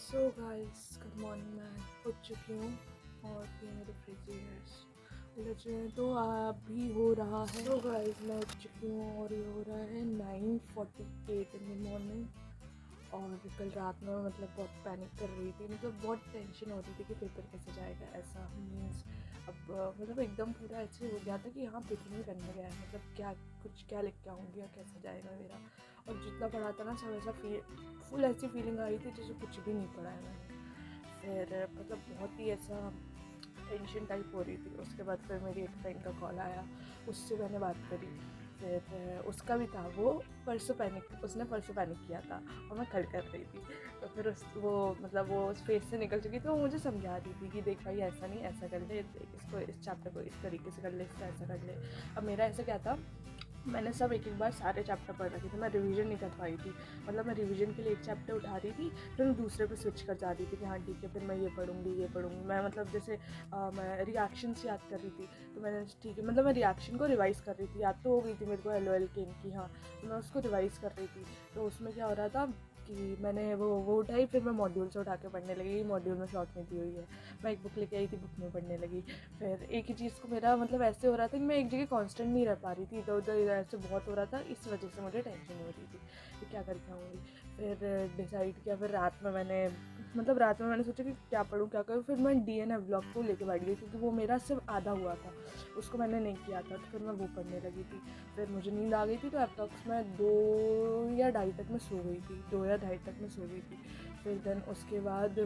So guys good morning. मैं उठ चुकी हूँ और ये मेरे फ्रिज लगे तो अभी हो रहा है। सो गाइस मैं उठ चुकी हूँ और ये हो रहा है 9:48 इन द मॉर्निंग। और कल रात में मतलब बहुत पैनिक कर रही थी, मतलब बहुत टेंशन हो रही थी कि पेपर कैसे जाएगा। ऐसा मीन्स अब मतलब एकदम पूरा ऐसे हो गया था कि हाँ पेपर में करने गया है, मतलब क्या लिख के आऊँगी या कैसे जाएगा मेरा। और जितना पढ़ा था ना सब ऐसा फुल ऐसी फीलिंग आ रही थी जैसे कुछ भी नहीं पढ़ा है मैंने। फिर मतलब बहुत ही ऐसा टेंशन टाइप हो रही थी। उसके बाद फिर मेरी एक फ्रेंड का कॉल आया, उससे मैंने बात करी। फिर उसका भी था, उसने परसों पैनिक किया था और मैं कल कर रही थी। तो फिर वो उस फेज से निकल चुकी थी। वो मुझे समझा रही थी कि देख भाई ऐसा नहीं, ऐसा कर ले, इसको इस चैप्टर को इस तरीके से कर ले, इसका ऐसा कर ले। अब मेरा ऐसा क्या था, मैंने सब एक बार सारे चैप्टर पढ़ रखे थे, मैं रिवीजन नहीं कर पाई थी। मतलब मैं रिवीजन के लिए एक चैप्टर उठा रही थी, फिर मैं दूसरे पे स्विच कर जा रही थी कि हाँ ठीक है फिर मैं ये पढ़ूँगी। मैं मतलब जैसे मैं रिएक्शंस याद कर रही थी, तो मैंने ठीक है मतलब मैं रिएक्शन को रिवाइज़ कर रही थी। याद तो हो गई थी मेरे को LOL के इनकी, हाँ तो मैं उसको रिवाइज़ कर रही थी। तो उसमें क्या हो रहा था कि मैंने वो उठाई, फिर मैं मॉड्यूल से उठा के पढ़ने लगी। मॉड्यूल में शॉर्ट में दी हुई है, मैं एक बुक लेके आई थी, बुक में पढ़ने लगी। फिर एक ही चीज़ को मेरा मतलब ऐसे हो रहा था कि मैं एक जगह कांस्टेंट नहीं रह पा रही थी, इधर उधर ऐसे बहुत हो रहा था। इस वजह से मुझे टेंशन हो रही थी कि क्या करके आऊँगी। फिर डिसाइड किया, फिर रात में मैंने सोचा कि क्या पढूँ क्या करूँ। फिर मैं DNF ब्लॉग को लेके बैठ गई क्योंकि वो मेरा सिर्फ आधा हुआ था, उसको मैंने नहीं किया था। तो फिर मैं वो पढ़ने लगी थी। फिर मुझे नींद आ गई थी, तो अप्रॉक्स मैं 2 या ढाई तक मैं सो गई थी, 2 या ढाई तक मैं सो गई थी। फिर देन उसके बाद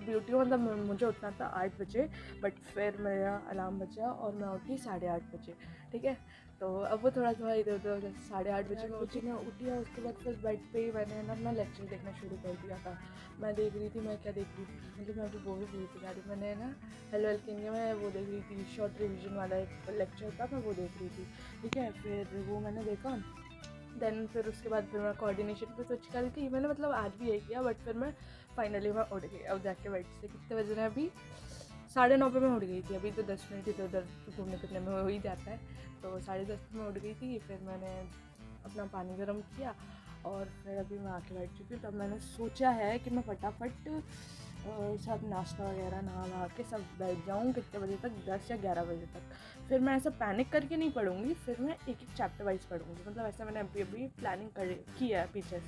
ब्यूटी मतलब मुझे उठना था 8 बजे, बट फिर मेरा अलार्म बजा और मैं उठी 8:30 बजे। ठीक है, तो अब वो थोड़ा थोड़ा इधर उधर 8:30 बजे मैं उठी और उसके बाद फिर बेड पे ही मैंने ना अपना लेक्चर देखना शुरू कर दिया था। मैं देख रही थी, मैं क्या देख रही थी, मतलब मैं अभी वो भी भूल जा रही। मैंने ना LOL के लिए मैं वो देख रही थी, शॉर्ट रिविजन वाला एक लेक्चर था, मैं वो देख रही थी। ठीक है, फिर वो मैंने देखा। देन फिर उसके बाद फिर मैं कोऑर्डिनेशन पे स्विच कर थी। मैंने मतलब आज भी यही किया, बट फिर मैं फाइनली मैं उठ गई। अब जाके बेड से कितने बजे हैं अभी, 9:30 पे मैं उठ गई थी। अभी तो 10 मिनट इधर उधर घूमने फिरने में हो ही जाता है। तो 10:30 पे मैं उठ गई थी। फिर मैंने अपना पानी गर्म किया और फिर अभी मैं आके बैठ चुकी हूँ। तब मैंने सोचा है कि मैं फटाफट सब नाश्ता वगैरह नहा वहा के सब बैठ जाऊँ। कितने बजे तक, 10 या 11 बजे तक। फिर मैं ऐसा पैनिक करके नहीं पढ़ूँगी, फिर मैं एक चैप्टर वाइज पढ़ूँगी। मतलब ऐसा मैंने अभी प्लानिंग की है पीछे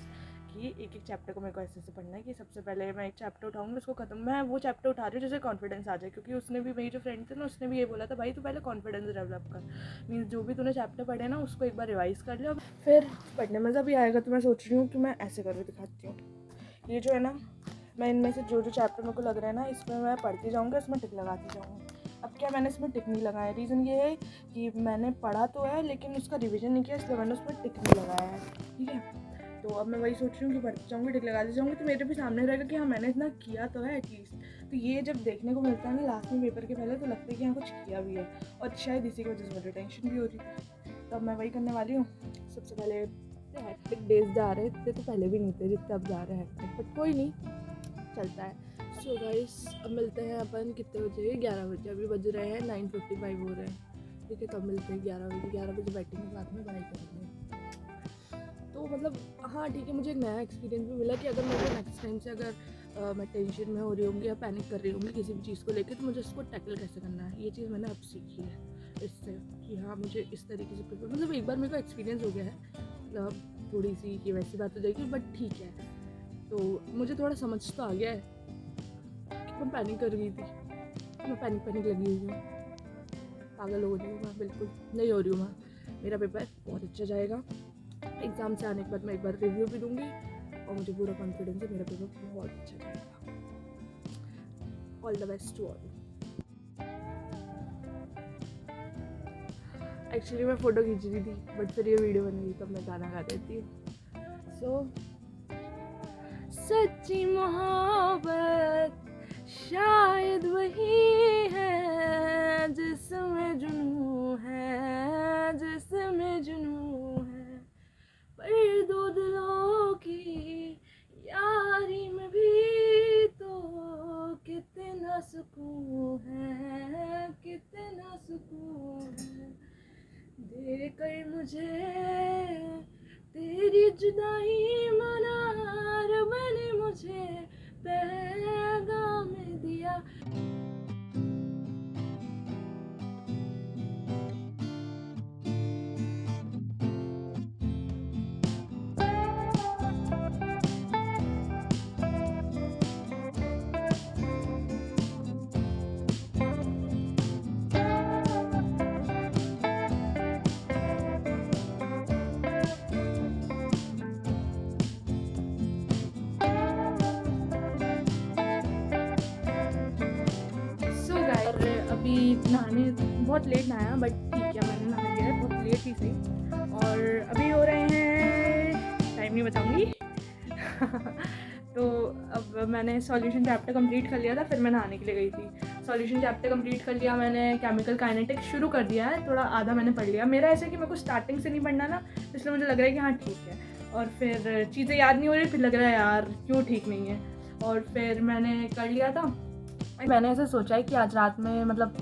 कि एक चैप्टर को मेरे को ऐसे पढ़ना है कि सबसे पहले मैं एक चैप्टर उठाऊँगी, उसको खत्म। मैं वो चैप्टर उठा रही हूँ जैसे कॉन्फिडेंस आ जाए, क्योंकि उसने भी, मेरी जो फ्रेंड थी ना, उसने भी ये बोला था भाई तू पहले कॉन्फिडेंस डेवलप कर। मीन्स जो भी तूने चैप्टर पढ़े ना उसको एक बार रिवाइज़ कर ले, फिर पढ़ने मज़ा भी आएगा। तो मैं सोच रही हूँ कि मैं ऐसे करके दिखाती हूँ। ये जो है ना, मैं इनमें से जो चैप्टर मेरे को लग रहा है ना, इसमें मैं पढ़ती जाऊँगी, इसमें टिक लगाती जाऊँगी। अब क्या, मैंने इसमें टिक नहीं लगाया, रीज़न ये है कि मैंने पढ़ा तो है लेकिन उसका रिवीजन नहीं किया, इसलिए मैंने उसमें टिक नहीं लगाया है। ठीक है, तो अब मैं वही सोच रही हूँ कि पढ़ती जाऊँगी, टिक लगाती जाऊँगी, तो मेरे भी सामने रहेगा कि हाँ मैंने इतना किया तो है एटलीस्ट। तो ये जब देखने को मिलता है ना लास्ट में पेपर के पहले, तो लगता है कि हाँ कुछ किया भी है। और शायद इसी की वजह से मुझे टेंशन भी हो रही थी। तो अब मैं वही करने वाली हूँ। सबसे पहले हैक्टिक डेज जा रहे थे, तो पहले भी नहीं थे जितने अब जा रहे हैं हैक्टिक, बट कोई नहीं, चलता है। सो गाइस अब मिलते हैं अपन कितने बजे, 11 बजे। अभी बज रहे हैं 9:55 हो रहे हैं। ठीक है, तब मिलते हैं 11 बजे। 11 बजे बैठेंगे, साथ में पढ़ाई करेंगे। तो मतलब हाँ ठीक है, मुझे एक नया एक्सपीरियंस भी मिला कि अगर मेरे नेक्स्ट टाइम से अगर मैं टेंशन में हो रही होंगी या पैनिक कर रही होंगी किसी भी चीज़ को लेकर, तो मुझे उसको टैकल कैसे करना है। ये चीज़ मैंने अब सीखी है इससे कि हाँ मुझे इस तरीके से प्रिपेयर, मतलब एक बार मेरे को एक्सपीरियंस हो गया है। मतलब थोड़ी सी कि वैसी बात हो जाएगी, बट ठीक है। तो मुझे थोड़ा समझ तो आ गया है कि मैं पैनिक कर गई थी, मैं पैनिक लगी हुई हूँ, पागल हो रही हूँ मैं, बिल्कुल नहीं हो रही हूँ मैं। मेरा पेपर बहुत अच्छा जाएगा। एग्ज़ाम से आने के बाद मैं एक बार रिव्यू भी दूँगी और मुझे पूरा कॉन्फिडेंस है मेरा पेपर बहुत अच्छा जाएगा। All the best to all. Actually मैं फ़ोटो खींच रही थी, बट फिर ये वीडियो बन गई, तब मैं गाना गा देती हूँ। सो सच्ची मोहब्बत शायद वही है जिसमें जुनून है, जिसमें जुनून है। पर दो दिलों की यारी में भी तो कितना सुकून है, कितना सुकून है। देकर मुझे तेरी जुदाई मना, रब ने मुझे पैगाम दिया। अभी नहाने बहुत लेट नहाया, बट ठीक है मैंने नहा लिया है, बहुत लेट ही सही। और अभी हो रहे हैं, टाइम नहीं बताऊंगी तो अब मैंने सॉल्यूशन चैप्टर कंप्लीट कर लिया था, फिर मैं नहाने के लिए गई थी। सॉल्यूशन चैप्टर कंप्लीट कर लिया मैंने, केमिकल काइनेटिक्स शुरू कर दिया है, थोड़ा आधा मैंने पढ़ लिया। मेरा ऐसा है कि मेरे को स्टार्टिंग से नहीं पढ़ना ना, इसलिए मुझे लग रहा है कि हाँ ठीक है, और फिर चीज़ें याद नहीं हो रही, फिर लग रहा है यार क्यों ठीक नहीं है। और फिर मैंने कर लिया था। मैंने ऐसे सोचा है कि आज रात में मतलब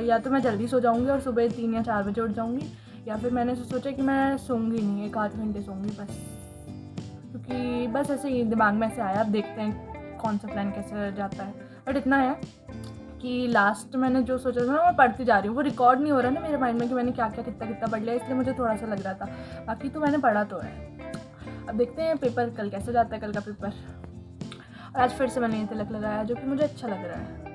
या तो मैं जल्दी सो जाऊंगी और सुबह 3 या 4 बजे उठ जाऊंगी, या फिर मैंने ऐसे सोचा कि मैं सोऊंगी नहीं, 1-8 घंटे सोऊंगी बस, क्योंकि बस ऐसे ही दिमाग में ऐसे आया। अब देखते हैं कौन सा प्लान कैसे जाता है। बट इतना है कि लास्ट मैंने जो सोचा था ना, मैं पढ़ती जा रही हूँ, वो रिकॉर्ड नहीं हो रहा ना मेरे माइंड में कि मैंने क्या क्या कितना कितना पढ़ लिया, इसलिए मुझे थोड़ा सा लग रहा था, बाकी तो मैंने पढ़ा तो है। अब देखते हैं पेपर कल कैसे जाता है, कल का पेपर। और आज फिर से मैंने ये तिलक लगाया, जो कि मुझे अच्छा लग रहा है।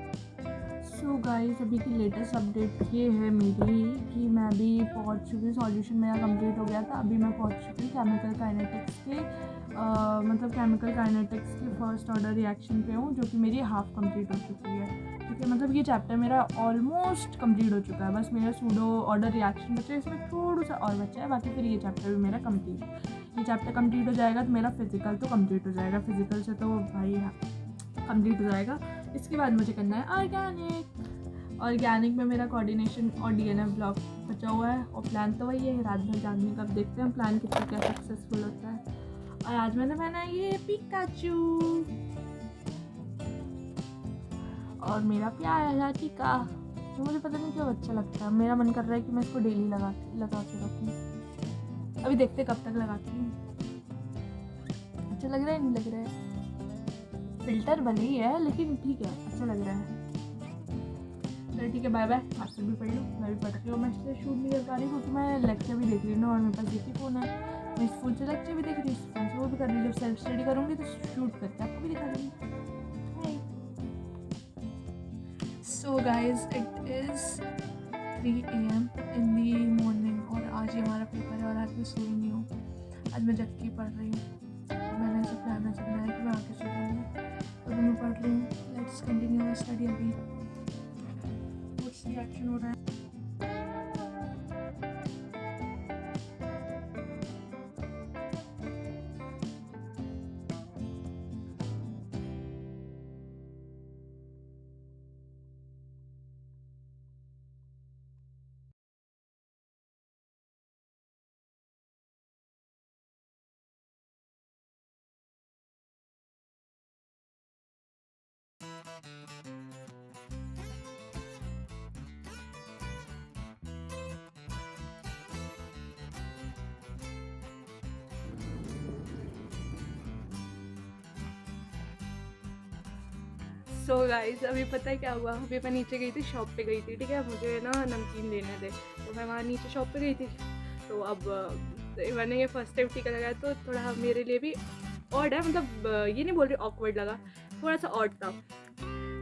सो गाइस, अभी की लेटेस्ट अपडेट ये है मेरी कि मैं अभी पहुंच चुकी हूँ, सॉल्यूशन मेरा कंप्लीट हो गया था, अभी मैं पहुंच चुकी हूँ केमिकल काइनेटिक्स के मतलब केमिकल काइनेटिक्स के फर्स्ट ऑर्डर रिएक्शन पे हूँ, जो कि मेरी हाफ कंप्लीट हो चुकी है। ठीक है, मतलब ये चैप्टर मेरा ऑलमोस्ट कंप्लीट हो चुका है, बस मेरा सूडो ऑर्डर रिएक्शन बचा है, इसमें थोड़ा सा और बचा है, बाकी फिर ये चैप्टर भी मेरा कंप्लीट। ये चैप्टर कंप्लीट हो जाएगा तो मेरा फिजिकल तो कंप्लीट हो जाएगा, फिजिकल से तो भाई कंप्लीट हो जाएगा। इसके बाद मुझे करना है ऑर्गेनिक में मेरा कोऑर्डिनेशन और डीएनएफ ब्लॉक बचा हुआ है, और प्लान तो वही है रात भर जागने का। अब देखते हैं प्लान कितना क्या सक्सेसफुल होता है। और आज मैंने पहना ये पिकाचू और मेरा प्यारा टीका, तो मुझे पता नहीं क्यों अच्छा लगता है, मेरा मन कर रहा है कि मैं इसको डेली लगा के रखूँ। अभी देखते कब तक लगाती हूँ, अच्छा लग रहा है नहीं लग रहा है, फिल्टर भले ही है लेकिन ठीक है, अच्छा लग रहा है। चलो ठीक है, बाय बाय। आप सब भी पढ़ लो, मैं भी पढ़ रही हूँ। मैं इसलिए शूट नहीं कर पा रही क्योंकि मैं लेक्चर भी देख रही हूँ और मेरे पास एक ही फ़ोन है, मैं इस फ़ोन से लेक्चर भी देख रही हूँ, इस फ़ोन से वो भी कर रही हूँ। जब सेल्फ स्टडी करूँगी तो शूट करके आपको भी दिखा दूँगी। So guys, it is 3 AM in the morning और आज ही हमारा पेपर है और आज मैं सोई नहीं हूँ, आज मैं जग के पढ़ रही हूँ। मैंने ऐसे प्लान ऐसे बनाया कि मैं आके सो जाऊँगी, अभी मैं पढ़ रही हूँ। Let's continue our study. अभी कुछ रिएक्शन हो रहा है। सो गाइस, अभी पता है क्या हुआ, अभी मैं नीचे गई थी, शॉप पे गई थी, ठीक है, मुझे ना नमकीन लेने थे, तो मैं वहाँ नीचे शॉप पे गई थी। तो अब मैंने ये फर्स्ट टाइम टीका लगाया, तो थोड़ा मेरे लिए भी ऑड है, मतलब ये नहीं बोल रही ऑकवर्ड लगा, थोड़ा सा ऑड था।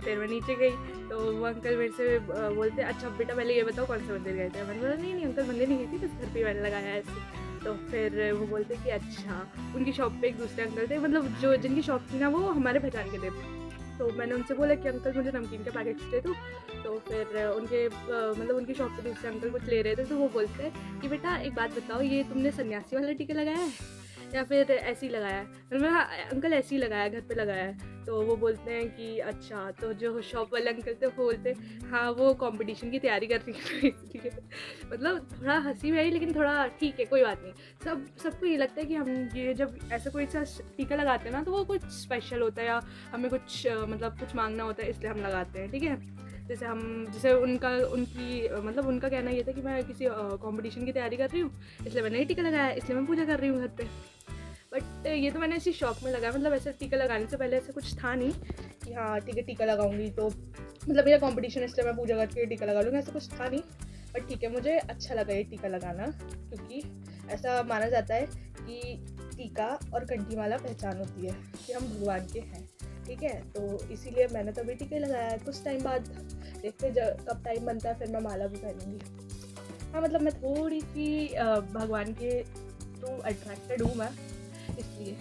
फिर मैं नीचे गई तो वो अंकल मेरे से बोलते अच्छा बेटा पहले ये बताओ कौन से मंदिर गए थे। मैंने बोला नहीं अंकल मंदिर नहीं गई थी, बस घर पे मैंने लगाया है ऐसे। तो फिर वो बोलते कि अच्छा, उनकी शॉप पे एक दूसरे अंकल थे, मतलब जो जिनकी शॉप थी ना वो हमारे पहचान के थे। तो मैंने उनसे बोला कि अंकल मुझे नमकीन के पैकेट्स दे दो। तो फिर उनके मतलब उनकी शॉप पे दूसरे अंकल कुछ ले रहे थे, तो वो बोलते कि बेटा एक बात बताओ, ये तुमने सन्यासी वाला टीका लगाया है या फिर ऐसे ही लगाया है? मैंने कहा अंकल ऐसे ही लगाया, घर पे लगाया है। तो वो बोलते हैं कि अच्छा, तो जो शॉप वाले अंकल थे वो बोलते हाँ वो कंपटीशन की तैयारी कर रही है इसलिए। मतलब थोड़ा हंसी भी आई, लेकिन थोड़ा ठीक है, कोई बात नहीं। सबको ये लगता है कि हम ये जब ऐसा कोई सा टीका लगाते हैं ना, तो वो कुछ स्पेशल होता है या हमें कुछ मतलब कुछ मांगना होता है, इसलिए हम लगाते हैं, ठीक है। जैसे उनका उनका कहना ये था कि मैं किसी कंपटीशन की तैयारी कर रही हूँ, इसलिए मैंने ये टीका लगाया है, इसलिए मैं पूजा कर रही हूँ घर पे। बट बट ये तो मैंने इसी शौक में लगाया, मतलब ऐसे टीका लगाने से पहले ऐसा कुछ था नहीं कि हाँ ठीक है टीका लगाऊंगी, तो मतलब मेरा कंपटीशन इसलिए मैं पूजा करके टीका लगा लूँगी, ऐसा कुछ था नहीं। बट ठीक है, मुझे अच्छा लगा ये टीका लगाना, क्योंकि ऐसा माना जाता है कि टीका और कंठी माला पहचान होती है कि हम भगवान के हैं, ठीक है। तो इसीलिए मैंने तो अभी टीका लगाया है। कुछ टाइम बाद देखते कब टाइम बनता है फिर मैं माला भी पहनूंगी। हाँ मतलब मैं थोड़ी सी भगवान के थ्रू अट्रैक्टेड हूँ मैं, इसलिए।